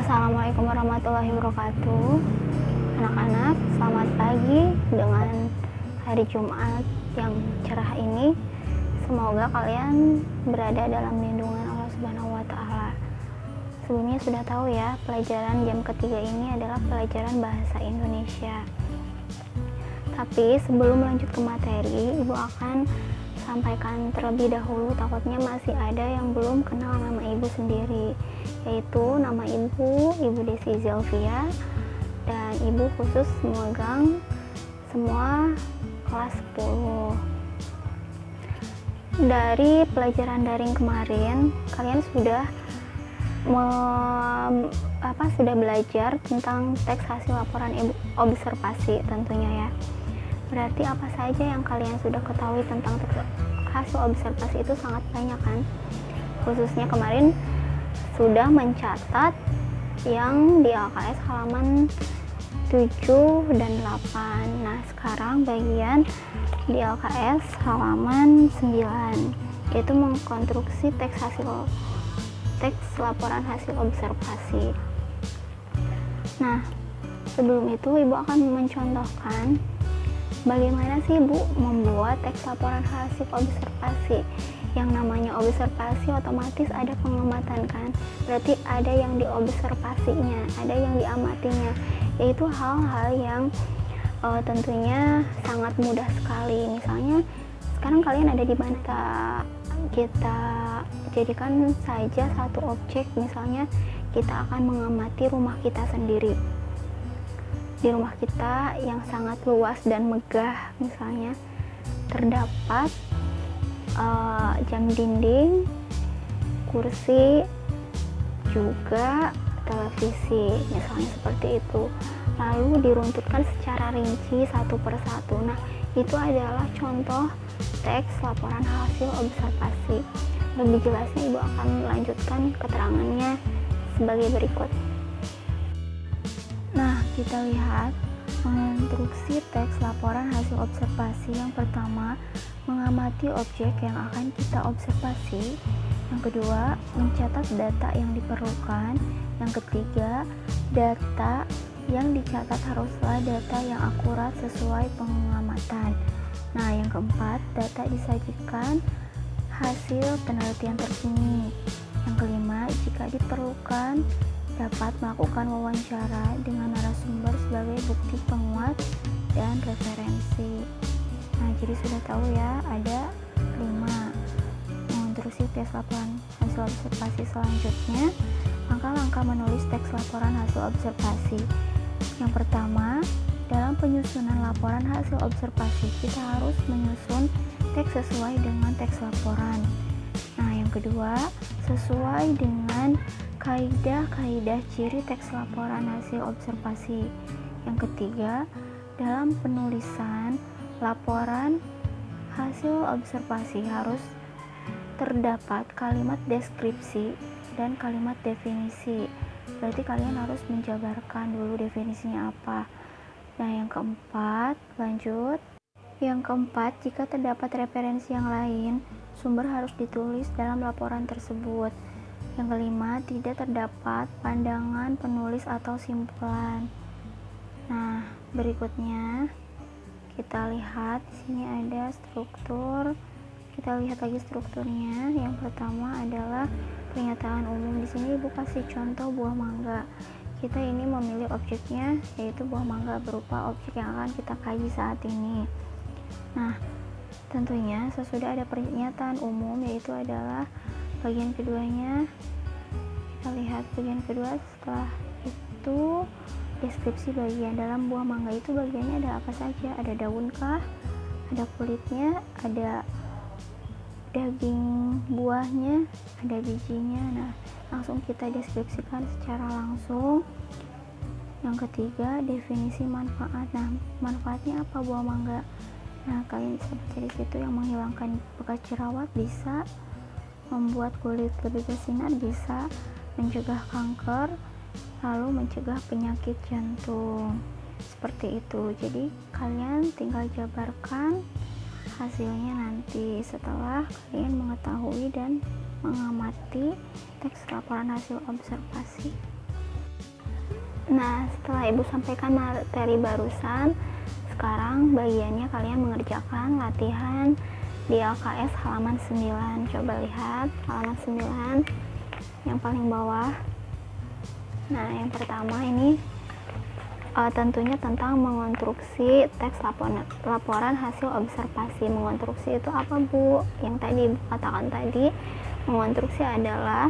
Assalamualaikum warahmatullahi wabarakatuh. Anak-anak, selamat pagi dengan hari Jumat yang cerah ini. Semoga kalian berada dalam lindungan Allah Subhanahu wa Ta'ala. Sebelumnya sudah tahu ya, pelajaran jam ketiga ini adalah pelajaran bahasa Indonesia. Tapi sebelum lanjut ke materi, Ibu akan sampaikan terlebih dahulu, takutnya masih ada yang belum kenal nama Ibu sendiri, yaitu nama Ibu Desi Zelvia, dan Ibu khusus memegang semua kelas 10. Dari pelajaran daring kemarin, kalian sudah belajar tentang teks hasil laporan observasi tentunya ya. Berarti apa saja yang kalian sudah ketahui tentang teks hasil observasi itu sangat banyak kan. Khususnya kemarin sudah mencatat yang di LKS halaman 7 dan 8. Nah, sekarang bagian di LKS halaman 9, yaitu mengkonstruksi teks laporan hasil observasi. Nah, sebelum itu Ibu akan mencontohkan bagaimana sih Bu membuat teks laporan hasil observasi. Yang namanya observasi otomatis ada pengamatan kan, berarti ada yang diobservasinya, ada yang diamatinya, yaitu hal-hal yang tentunya sangat mudah sekali. Misalnya sekarang kalian ada di mana, kita jadikan saja satu objek, misalnya kita akan mengamati rumah kita sendiri. Di rumah kita yang sangat luas dan megah, misalnya terdapat jam dinding, kursi, juga televisi, misalnya seperti itu. Lalu diruntutkan secara rinci satu persatu. Nah, itu adalah contoh teks laporan hasil observasi. Lebih jelasnya Ibu akan melanjutkan keterangannya sebagai berikut. Nah, kita lihat konstruksi teks laporan hasil observasi. Yang pertama, mengamati objek yang akan kita observasi. Yang kedua, mencatat data yang diperlukan. Yang ketiga, data yang dicatat haruslah data yang akurat sesuai pengamatan. Nah, yang keempat, data disajikan hasil penelitian terkini. Yang kelima, jika diperlukan dapat melakukan wawancara dengan narasumber sebagai bukti penguat dan referensi. Nah, jadi sudah tahu ya, ada 5 konstruksi teks laporan hasil observasi. Selanjutnya, langkah-langkah menulis teks laporan hasil observasi. Yang pertama, dalam penyusunan laporan hasil observasi, kita harus menyusun teks sesuai dengan teks laporan. Nah, yang kedua, sesuai dengan kaidah-kaidah ciri teks laporan hasil observasi. Yang ketiga, dalam penulisan laporan hasil observasi harus terdapat kalimat deskripsi dan kalimat definisi. Berarti kalian harus menjabarkan dulu definisinya apa. Nah, yang keempat, lanjut. Yang keempat, jika terdapat referensi yang lain, sumber harus ditulis dalam laporan tersebut. Yang kelima, tidak terdapat pandangan penulis atau simpulan. Nah, berikutnya kita lihat di sini ada struktur. Kita lihat lagi strukturnya. Yang pertama adalah pernyataan umum. Di sini Ibu kasih contoh buah mangga. Kita ini memilih objeknya yaitu buah mangga berupa objek yang akan kita kaji saat ini. Nah, tentunya sesudah ada pernyataan umum, yaitu adalah bagian keduanya. Kita lihat bagian kedua. Setelah itu deskripsi bagian. Dalam buah mangga itu bagiannya ada apa saja? Ada daun kah? Ada kulitnya? Ada daging buahnya? Ada bijinya? Nah, langsung kita deskripsikan secara langsung. Yang ketiga, definisi manfaat. Nah, manfaatnya apa buah mangga? Nah, kalian bisa baca di situ. Yang menghilangkan bekas jerawat bisa, membuat kulit lebih bersinar bisa, mencegah kanker, lalu mencegah penyakit jantung. Seperti itu. Jadi kalian tinggal jabarkan hasilnya nanti setelah kalian mengetahui dan mengamati teks laporan hasil observasi. Nah, setelah Ibu sampaikan materi barusan, sekarang bagiannya kalian mengerjakan latihan di LKS halaman 9. Coba lihat halaman 9 yang paling bawah. Nah, yang pertama ini tentunya tentang mengonstruksi teks laporan hasil observasi. Mengonstruksi itu apa, Bu? Yang tadi Ibu katakan tadi, mengonstruksi adalah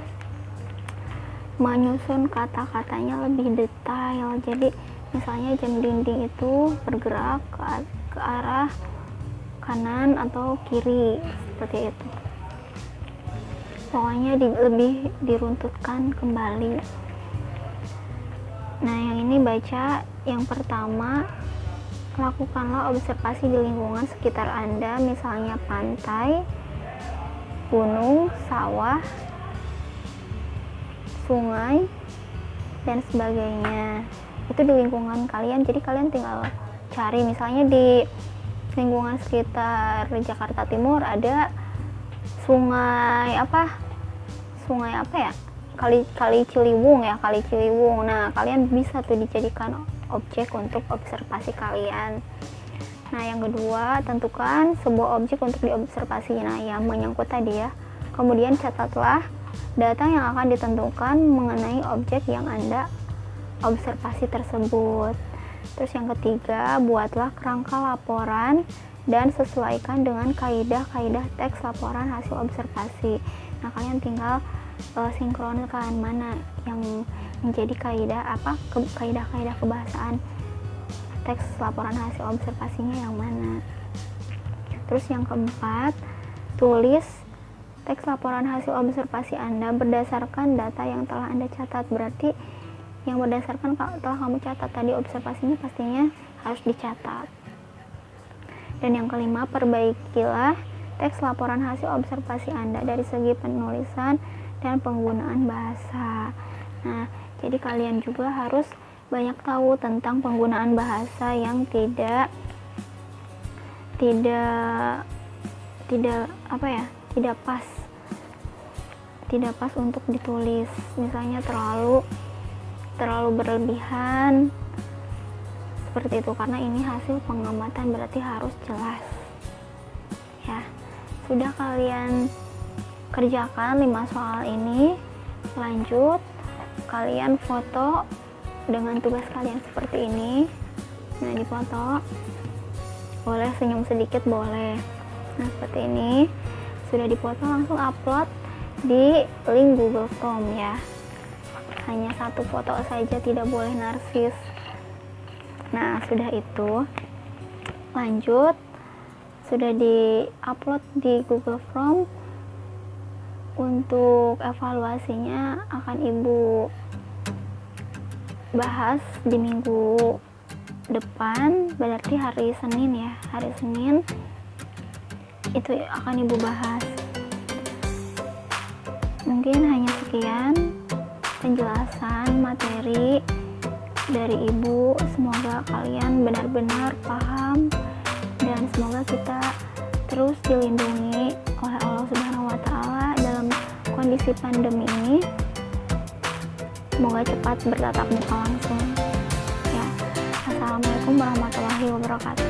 menyusun kata-katanya lebih detail. Jadi misalnya jam dinding itu bergerak ke arah kanan atau kiri, seperti itu. Pokoknya lebih diruntutkan kembali. Nah, yang ini baca yang pertama, lakukanlah observasi di lingkungan sekitar Anda, misalnya pantai, gunung, sawah, sungai, dan sebagainya. Itu di lingkungan kalian, jadi kalian tinggal cari. Misalnya di lingkungan sekitar Jakarta Timur ada sungai apa ya, kali Ciliwung ya, kali Ciliwung. Nah, kalian bisa tuh dijadikan objek untuk observasi kalian. Nah, yang kedua, tentukan sebuah objek untuk diobservasi. Nah, yang menyangkut tadi ya. Kemudian catatlah data yang akan ditentukan mengenai objek yang Anda observasi tersebut. Terus yang ketiga, buatlah kerangka laporan dan sesuaikan dengan kaidah-kaidah teks laporan hasil observasi. Nah, kalian tinggal sinkronkan mana yang menjadi kaidah-kaidah kebahasaan teks laporan hasil observasinya yang mana. Terus yang keempat, tulis teks laporan hasil observasi Anda berdasarkan data yang telah Anda catat. Berarti yang berdasarkan telah kamu catat tadi observasinya pastinya harus dicatat. Dan yang kelima, perbaikilah teks laporan hasil observasi Anda dari segi penulisan dan penggunaan bahasa. Nah, jadi kalian juga harus banyak tahu tentang penggunaan bahasa yang tidak pas untuk ditulis. Misalnya terlalu berlebihan seperti itu, karena ini hasil pengamatan, berarti harus jelas ya. Sudah kalian kerjakan 5 soal ini, lanjut kalian foto dengan tugas kalian seperti ini. Nah, difoto, boleh senyum sedikit, boleh. Nah, seperti ini sudah difoto, langsung upload di link Google Form ya. Hanya 1 foto saja, tidak boleh narsis. Nah, sudah itu lanjut, sudah di-upload di Google Form. Untuk evaluasinya akan Ibu bahas di minggu depan, berarti hari Senin ya. Hari Senin itu akan Ibu bahas. Mungkin hanya sekian penjelasan materi dari Ibu. Semoga kalian benar-benar paham dan semoga kita terus dilindungi oleh Allah Subhanahu wa Ta'ala dalam kondisi pandemi ini. Semoga cepat bertatap muka langsung ya. Assalamualaikum warahmatullahi wabarakatuh.